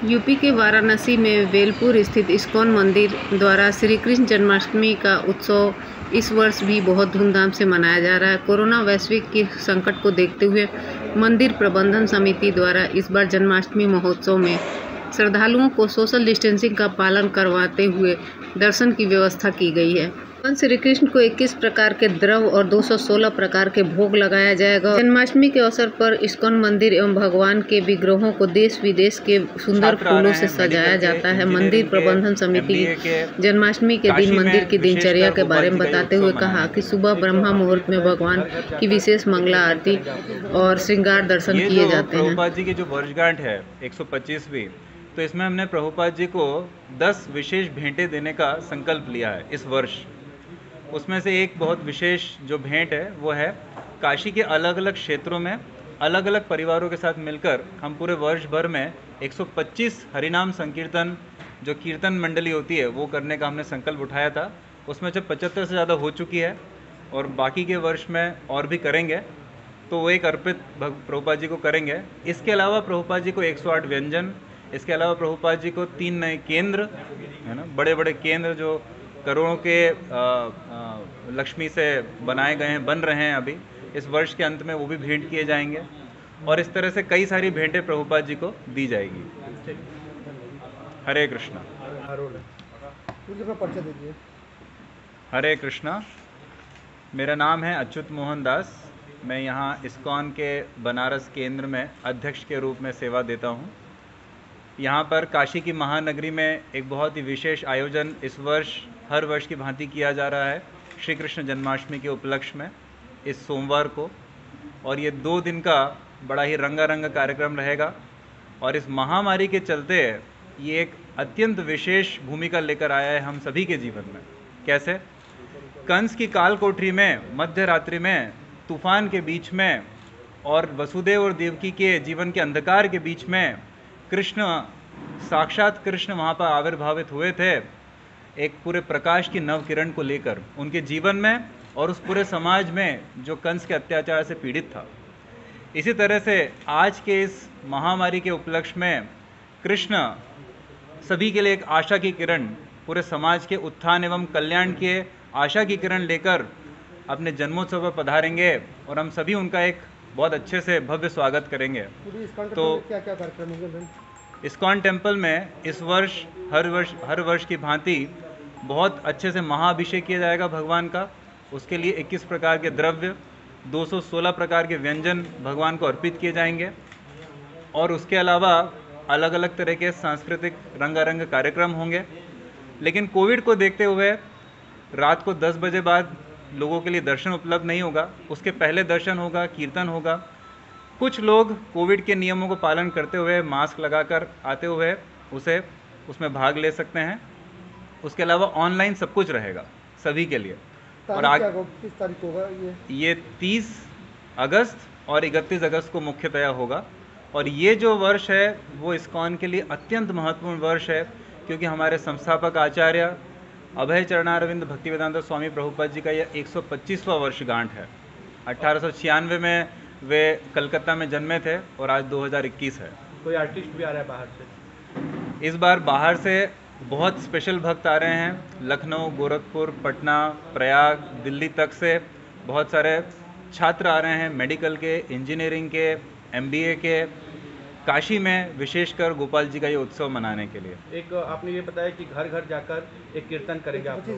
UP के वाराणसी में बेलपुर स्थित इस्कॉन मंदिर द्वारा श्री कृष्ण जन्माष्टमी का उत्सव इस वर्ष भी बहुत धूमधाम से मनाया जा रहा है। कोरोना वैश्विक के संकट को देखते हुए मंदिर प्रबंधन समिति द्वारा इस बार जन्माष्टमी महोत्सव में श्रद्धालुओं को सोशल डिस्टेंसिंग का पालन करवाते हुए दर्शन की व्यवस्था की गई है। भगवान श्री कृष्ण को 21 प्रकार के द्रव और 216 प्रकार के भोग लगाया जाएगा। जन्माष्टमी के अवसर पर इस्कॉन मंदिर एवं भगवान के विग्रहों को देश विदेश के सुंदर फूलों से सजाया जाता है। मंदिर प्रबंधन समिति जन्माष्टमी के दिन मंदिर की दिनचर्या के बारे में बताते हुए कहा कि सुबह ब्रह्मा मुहूर्त में भगवान की विशेष मंगला आरती और श्रृंगार दर्शन किए जाते हैं। प्रभुपाद जी की जो वर्षगांठ है 125वीं, तो इसमें हमने प्रभुपाद जी को 10 विशेष भेंटें देने का संकल्प लिया है इस वर्ष। उसमें से एक बहुत विशेष जो भेंट है वो है काशी के अलग अलग क्षेत्रों में अलग अलग परिवारों के साथ मिलकर हम पूरे वर्ष भर में 125 हरिनाम संकीर्तन जो कीर्तन मंडली होती है वो करने का हमने संकल्प उठाया था। उसमें से 75 से ज़्यादा हो चुकी है और बाकी के वर्ष में और भी करेंगे, तो वो एक अर्पित प्रभुपाद जी को करेंगे। इसके अलावा प्रभुपाद जी को 108 व्यंजन, इसके अलावा प्रभुपाद जी को 3 नए केंद्र है ना, बड़े बड़े केंद्र जो करोड़ों के लक्ष्मी से बनाए गए हैं, बन रहे हैं अभी, इस वर्ष के अंत में वो भी भेंट किए जाएंगे और इस तरह से कई सारी भेंटें प्रभुपाद जी को दी जाएगी। हरे कृष्णा। हरे कृष्णा। मेरा नाम है अच्युत मोहन दास। मैं यहाँ इस्कॉन के बनारस केंद्र में अध्यक्ष के रूप में सेवा देता हूँ। यहाँ पर काशी की महानगरी में एक बहुत ही विशेष आयोजन इस वर्ष हर वर्ष की भांति किया जा रहा है श्री कृष्ण जन्माष्टमी के उपलक्ष्य में इस सोमवार को, और ये 2 दिन का बड़ा ही रंगारंग कार्यक्रम रहेगा। और इस महामारी के चलते ये एक अत्यंत विशेष भूमिका लेकर आया है हम सभी के जीवन में। कैसे? कंस की काल कोठरी में मध्य रात्रि में तूफान के बीच में और वसुदेव और देवकी के जीवन के अंधकार के बीच में कृष्ण, साक्षात कृष्ण वहाँ पर आविर्भावित हुए थे एक पूरे प्रकाश की नव किरण को लेकर उनके जीवन में और उस पूरे समाज में जो कंस के अत्याचार से पीड़ित था। इसी तरह से आज के इस महामारी के उपलक्ष्य में कृष्ण सभी के लिए एक आशा की किरण, पूरे समाज के उत्थान एवं कल्याण के आशा की किरण लेकर अपने जन्मोत्सव पर पधारेंगे और हम सभी उनका एक बहुत अच्छे से भव्य स्वागत करेंगे। तो क्या-क्या कार्यक्रम होंगे? इस्कॉन टेम्पल में इस वर्ष हर वर्ष की भांति बहुत अच्छे से महाअभिषेक किया जाएगा भगवान का। उसके लिए 21 प्रकार के द्रव्य, 216 प्रकार के व्यंजन भगवान को अर्पित किए जाएंगे और उसके अलावा अलग अलग तरह के सांस्कृतिक रंगारंग कार्यक्रम होंगे। लेकिन कोविड को देखते हुए रात को 10 बजे बाद लोगों के लिए दर्शन उपलब्ध नहीं होगा, उसके पहले दर्शन होगा, कीर्तन होगा। कुछ लोग कोविड के नियमों को पालन करते हुए मास्क लगाकर आते हुए उसमें भाग ले सकते हैं। उसके अलावा ऑनलाइन सब कुछ रहेगा सभी के लिए। और किस तारीख होगा ये 30 अगस्त और 31 अगस्त को मुख्यतया होगा। और ये जो वर्ष है वो इस्कॉन के लिए अत्यंत महत्वपूर्ण वर्ष है, क्योंकि हमारे संस्थापक आचार्य अभय चरणारविंद भक्तिवेदांत स्वामी प्रभुपाद जी का यह 125वां वर्षगांठ है। 1896 में वे कलकत्ता में जन्मे थे और आज 2021 है। कोई आर्टिस्ट भी आ रहा है बाहर से? इस बार बाहर से बहुत स्पेशल भक्त आ रहे हैं। लखनऊ, गोरखपुर, पटना, प्रयाग, दिल्ली तक से बहुत सारे छात्र आ रहे हैं, मेडिकल के, इंजीनियरिंग के, MBA के। काशी में विशेषकर गोपाल जी का ये उत्सव मनाने के लिए। एक आपने ये बताया कि घर घर जाकर एक कीर्तन करेंगे आप।